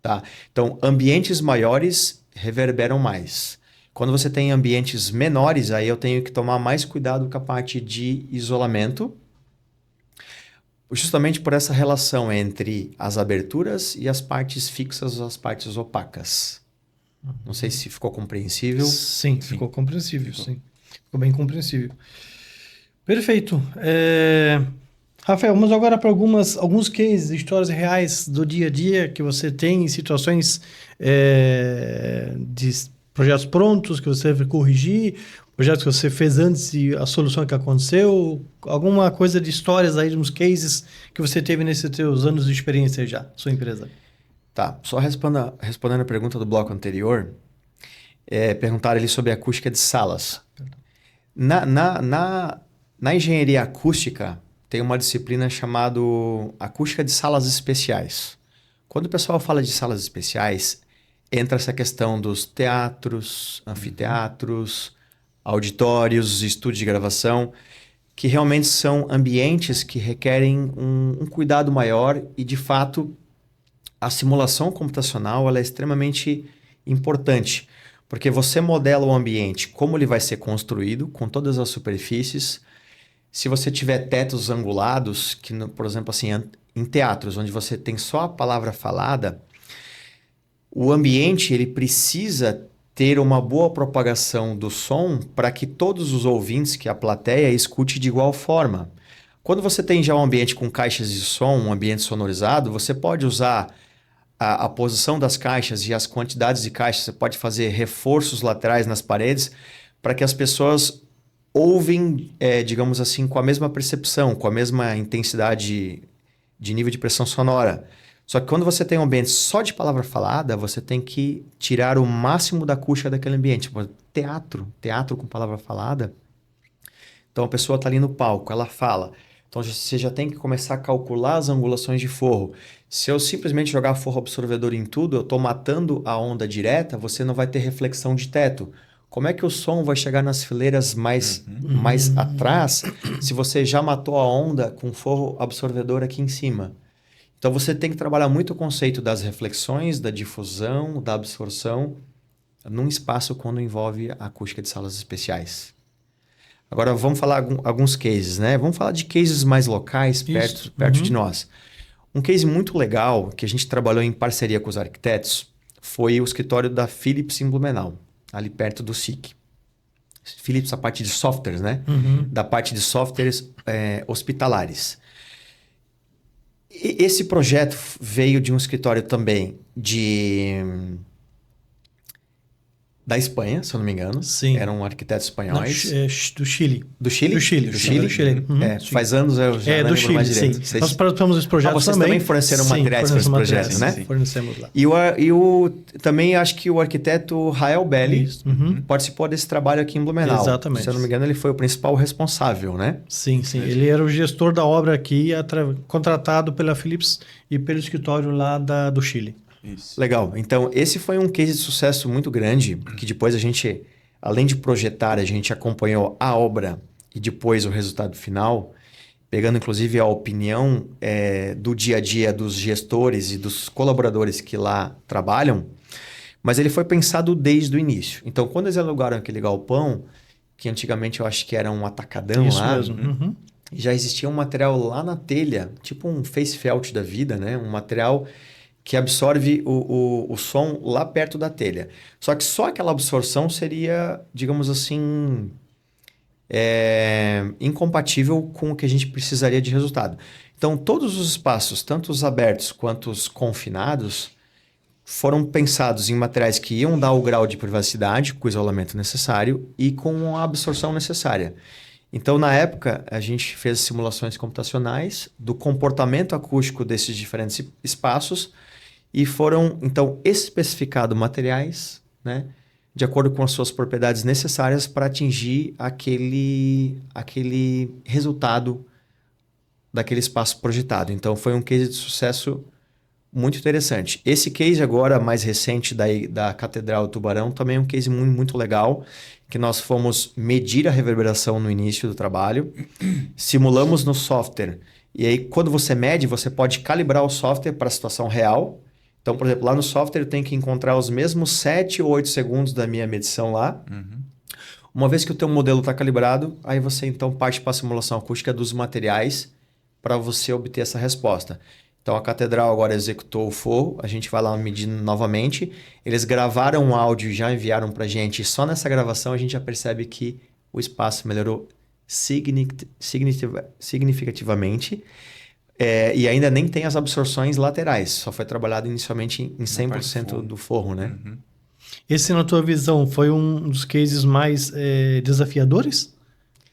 Tá? Então, ambientes maiores reverberam mais. Quando você tem ambientes menores, aí eu tenho que tomar mais cuidado com a parte de isolamento, justamente por essa relação entre as aberturas e as partes fixas ou as partes opacas. Não sei se ficou compreensível. Sim, ficou compreensível, sim. Ficou bem compreensível. Perfeito. Rafael, vamos agora para alguns cases, histórias reais do dia a dia que você tem, situações de projetos prontos que você deve corrigir, projetos que você fez antes e a solução que aconteceu, alguma coisa de histórias aí, de uns cases que você teve nesses teus anos de experiência já, sua empresa. Tá, só respondendo a pergunta do bloco anterior, perguntaram ali sobre a acústica de salas. Na engenharia acústica, tem uma disciplina chamada acústica de salas especiais. Quando o pessoal fala de salas especiais, entra essa questão dos teatros, anfiteatros, auditórios, estúdios de gravação, que realmente são ambientes que requerem um cuidado maior e, de fato, a simulação computacional ela é extremamente importante, porque você modela o ambiente, como ele vai ser construído, com todas as superfícies. Se você tiver tetos angulados, que, por exemplo, assim, em teatros, onde você tem só a palavra falada, o ambiente ele precisa ter uma boa propagação do som para que todos os ouvintes, que a plateia, escute de igual forma. Quando você tem já um ambiente com caixas de som, um ambiente sonorizado, você pode usar a posição das caixas e as quantidades de caixas, você pode fazer reforços laterais nas paredes para que as pessoas ouvem, digamos assim, com a mesma percepção, com a mesma intensidade de nível de pressão sonora. Só que quando você tem um ambiente só de palavra falada, você tem que tirar o máximo da acústica daquele ambiente. Tipo, teatro com palavra falada. Então a pessoa está ali no palco, ela fala. Então você já tem que começar a calcular as angulações de forro. Se eu simplesmente jogar forro absorvedor em tudo, eu estou matando a onda direta, você não vai ter reflexão de teto. Como é que o som vai chegar nas fileiras mais atrás se você já matou a onda com forro absorvedor aqui em cima? Então você tem que trabalhar muito o conceito das reflexões, da difusão, da absorção num espaço quando envolve a acústica de salas especiais. Agora vamos falar alguns cases, né? Vamos falar de cases mais locais, perto de nós. Um case muito legal que a gente trabalhou em parceria com os arquitetos foi o escritório da Philips em Blumenau, ali perto do SIC. Philips, a parte de softwares, né? Da parte de softwares hospitalares. Esse projeto veio de um escritório também da Espanha, se eu não me engano. Sim. Eram arquitetos espanhóis. Do Chile. Do Chile? Do Chile. Do Chile? Do Chile. Faz anos eu já não lembro mais direito. Sim. Nós participamos desse projeto vocês também forneceram materiais para esse projeto, né? Sim, fornecemos lá. E também acho que o arquiteto Rael Belli participou desse trabalho aqui em Blumenau. Exatamente. Se eu não me engano, ele foi o principal responsável, né? Sim. Ele era o gestor da obra aqui, contratado pela Philips e pelo escritório lá do Chile. Isso. Legal. Então, esse foi um case de sucesso muito grande, que depois a gente, além de projetar, a gente acompanhou a obra e depois o resultado final, pegando inclusive a opinião do dia a dia dos gestores e dos colaboradores que lá trabalham, mas ele foi pensado desde o início. Então, quando eles alugaram aquele galpão, que antigamente eu acho que era um atacadão Isso lá, mesmo. já existia um material lá na telha, tipo um face felt da vida, né? Um material que absorve o som lá perto da telha. Só que só aquela absorção seria, digamos assim, incompatível com o que a gente precisaria de resultado. Então, todos os espaços, tanto os abertos quanto os confinados, foram pensados em materiais que iam dar o grau de privacidade, com o isolamento necessário e com a absorção necessária. Então, na época, a gente fez simulações computacionais do comportamento acústico desses diferentes espaços e foram, então, especificados materiais, né, de acordo com as suas propriedades necessárias para atingir aquele resultado daquele espaço projetado. Então, foi um case de sucesso muito interessante. Esse case agora, mais recente da Catedral do Tubarão, também é um case muito, muito legal, que nós fomos medir a reverberação no início do trabalho, simulamos no software, e aí quando você mede, você pode calibrar o software para a situação real. Então, por exemplo, lá no software eu tenho que encontrar os mesmos 7 ou 8 segundos da minha medição lá. Uma vez que o teu modelo está calibrado, aí você então parte para a simulação acústica dos materiais para você obter essa resposta. Então, a Catedral agora executou o forro, a gente vai lá medir novamente. Eles gravaram um áudio e já enviaram para a gente. E só nessa gravação a gente já percebe que o espaço melhorou significativamente. E ainda nem tem as absorções laterais. Só foi trabalhado inicialmente em 100% do forro, né? Esse, na tua visão, foi um dos cases mais desafiadores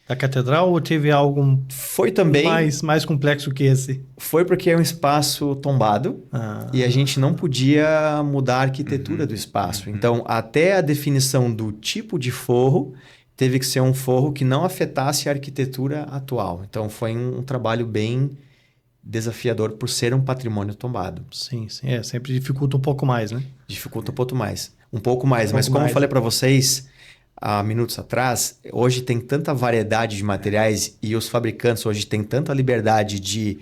da Catedral ou teve algo foi também mais complexo que esse? Foi porque é um espaço tombado e a gente não podia mudar a arquitetura do espaço. Então, até a definição do tipo de forro teve que ser um forro que não afetasse a arquitetura atual. Então, foi um trabalho bem desafiador por ser um patrimônio tombado. Sim. Sempre dificulta um pouco mais, né? Dificulta um pouco mais. Mas como eu falei para vocês há minutos atrás, hoje tem tanta variedade de materiais e os fabricantes hoje têm tanta liberdade de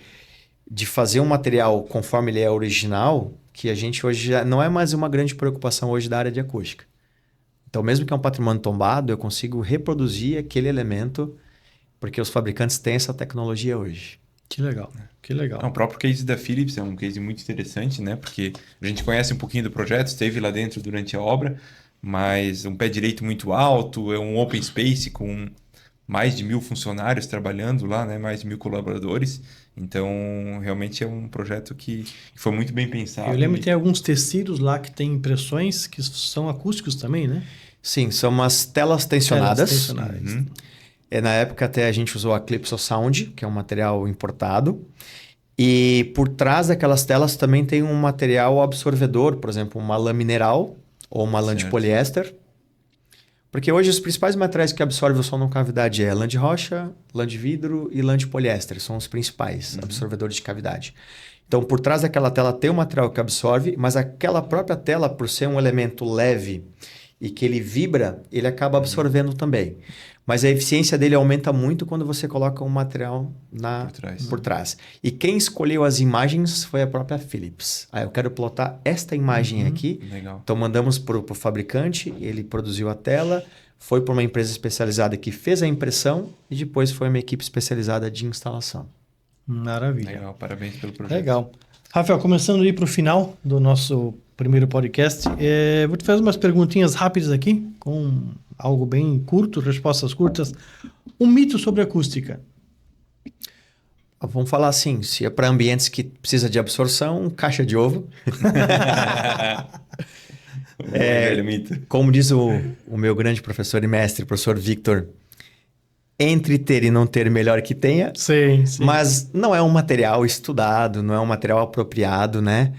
fazer um material conforme ele é original, que a gente hoje já não é mais uma grande preocupação hoje da área de acústica. Então, mesmo que é um patrimônio tombado, eu consigo reproduzir aquele elemento porque os fabricantes têm essa tecnologia hoje. Que legal. O próprio case da Philips é um case muito interessante, né? Porque a gente conhece um pouquinho do projeto, esteve lá dentro durante a obra, mas um pé direito muito alto, é um open space com mais de 1.000 funcionários trabalhando lá, né? Mais de 1.000 colaboradores. Então, realmente é um projeto que foi muito bem pensado. Eu lembro que tem alguns tecidos lá que tem impressões que são acústicos também, né? Sim, são umas telas tensionadas. Na época até a gente usou a Calypso Sound, que é um material importado. E por trás daquelas telas também tem um material absorvedor, por exemplo, uma lã mineral ou uma lã de poliéster. Porque hoje os principais materiais que absorvem o som na cavidade é lã de rocha, lã de vidro e lã de poliéster. São os principais absorvedores de cavidade. Então, por trás daquela tela tem um material que absorve, mas aquela própria tela, por ser um elemento leve e que ele vibra, ele acaba absorvendo também. Mas a eficiência dele aumenta muito quando você coloca um material por trás. E quem escolheu as imagens foi a própria Philips. Eu quero plotar esta imagem aqui. Legal. Então mandamos para o fabricante, ele produziu a tela, foi para uma empresa especializada que fez a impressão e depois foi uma equipe especializada de instalação. Maravilha. Legal, parabéns pelo projeto. Legal. Rafael, começando aí para o final do nosso primeiro podcast, vou te fazer umas perguntinhas rápidas aqui, com algo bem curto, respostas curtas. Um mito sobre acústica. Vamos falar assim, se é para ambientes que precisa de absorção, caixa de ovo. Velho mito. Como diz o meu grande professor e mestre, o professor Victor, entre ter e não ter, melhor que tenha. Sim. Mas não é um material estudado, não é um material apropriado, né?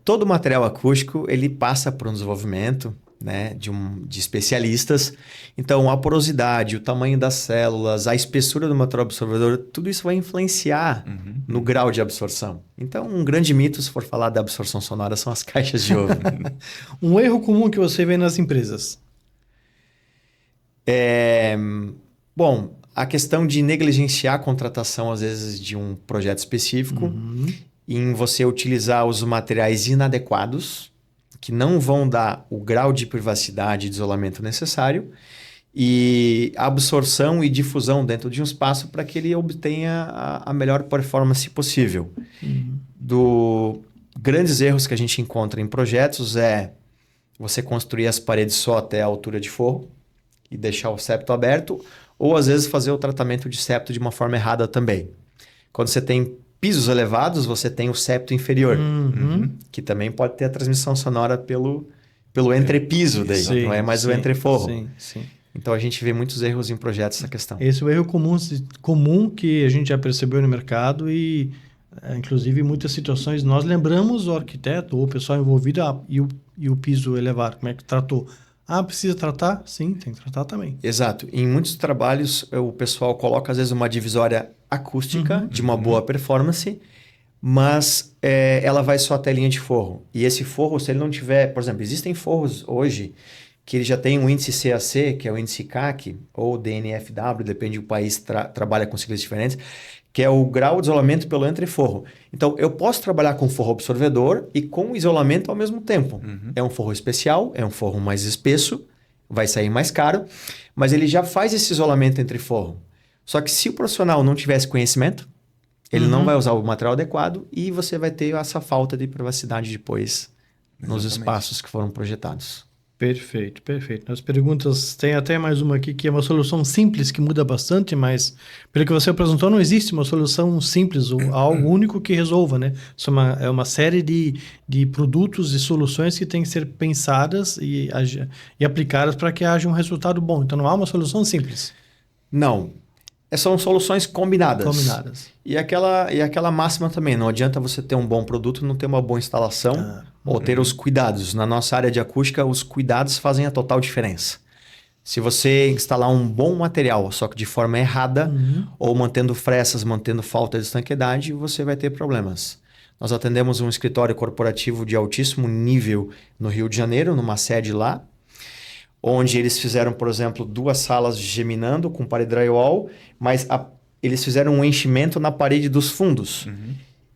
Todo material acústico, ele passa por um desenvolvimento, né, de especialistas. Então, a porosidade, o tamanho das células, a espessura do material absorvedor, tudo isso vai influenciar no grau de absorção. Então, um grande mito, se for falar da absorção sonora, são as caixas de ovo. Um erro comum que você vê nas empresas? Bom, a questão de negligenciar a contratação, às vezes, de um projeto específico, em você utilizar os materiais inadequados, que não vão dar o grau de privacidade e de isolamento necessário, e absorção e difusão dentro de um espaço para que ele obtenha a melhor performance possível. Grandes erros que a gente encontra em projetos é você construir as paredes só até a altura de forro e deixar o septo aberto, ou às vezes fazer o tratamento de septo de uma forma errada também. Quando você tem pisos elevados, você tem o septo inferior, que também pode ter a transmissão sonora pelo entrepiso daí, não é mais o entreforro. Sim. Então a gente vê muitos erros em projetos nessa questão. Esse é o erro comum que a gente já percebeu no mercado e, inclusive, em muitas situações nós lembramos o arquiteto ou o pessoal envolvido e o piso elevado, como é que tratou. Precisa tratar? Sim, tem que tratar também. Exato. Em muitos trabalhos, o pessoal coloca, às vezes, uma divisória acústica de uma boa performance, mas ela vai só até linha de forro. E esse forro, se ele não tiver... Por exemplo, existem forros hoje que ele já tem um índice CAC, que é o índice CAC, ou DNFW, depende do país, trabalha com siglas diferentes, que é o grau de isolamento pelo entreforro. Então, eu posso trabalhar com forro absorvedor e com isolamento ao mesmo tempo. É um forro especial, é um forro mais espesso, vai sair mais caro, mas ele já faz esse isolamento entre forro. Só que se o profissional não tivesse conhecimento, ele não vai usar o material adequado e você vai ter essa falta de privacidade depois nos espaços que foram projetados. Perfeito, perfeito. Nas perguntas, tem até mais uma aqui que é uma solução simples que muda bastante, mas pelo que você apresentou, não existe uma solução simples ou algo único que resolva, né? Isso é uma série de produtos e soluções que têm que ser pensadas e aplicadas para que haja um resultado bom. Então, não há uma solução simples. Não. São soluções combinadas. Combinadas. E aquela máxima também, não adianta você ter um bom produto e não ter uma boa instalação ou ter os cuidados. Na nossa área de acústica, os cuidados fazem a total diferença. Se você instalar um bom material, só que de forma errada, ou mantendo fressas, mantendo falta de estanqueidade, você vai ter problemas. Nós atendemos um escritório corporativo de altíssimo nível no Rio de Janeiro, numa sede lá, onde eles fizeram, por exemplo, 2 salas geminando com parede drywall, mas eles fizeram um enchimento na parede dos fundos.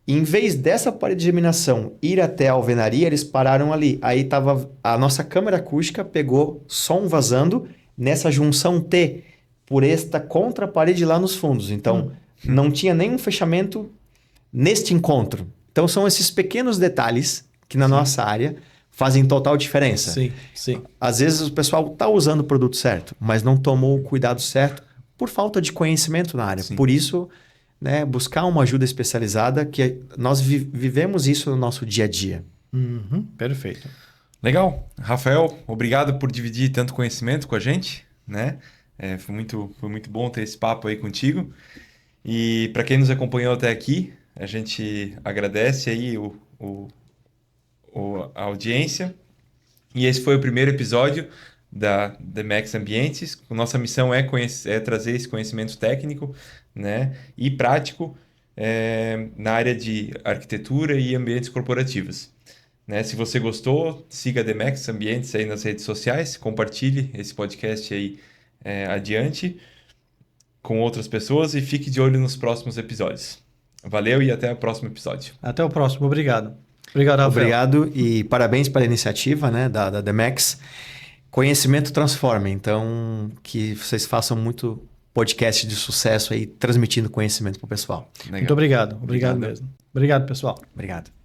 E em vez dessa parede de geminação ir até a alvenaria, eles pararam ali. Aí tava a nossa câmara acústica pegou som vazando nessa junção T, por esta contra a parede lá nos fundos. Então, não tinha nenhum fechamento neste encontro. Então, são esses pequenos detalhes que na nossa área fazem total diferença. Sim, sim. Às vezes o pessoal está usando o produto certo, mas não tomou o cuidado certo por falta de conhecimento na área. Sim. Por isso, né, buscar uma ajuda especializada, que nós vivemos isso no nosso dia a dia. Perfeito. Legal. Rafael, obrigado por dividir tanto conhecimento com a gente, né? Foi muito bom ter esse papo aí contigo. E para quem nos acompanhou até aqui, a gente agradece aí a audiência. E esse foi o primeiro episódio da Demax Ambientes. Nossa missão é trazer esse conhecimento técnico, né, e prático na área de arquitetura e ambientes corporativos. Né? Se você gostou, siga a Demax Ambientes aí nas redes sociais, compartilhe esse podcast aí adiante com outras pessoas e fique de olho nos próximos episódios. Valeu e até o próximo episódio. Até o próximo. Obrigado. Obrigado, Rafael. Obrigado e parabéns pela iniciativa, né, da Demax. Conhecimento transforma, então que vocês façam muito podcast de sucesso aí, transmitindo conhecimento para o pessoal. Legal. Muito obrigado. Obrigado mesmo. Obrigado, pessoal. Obrigado.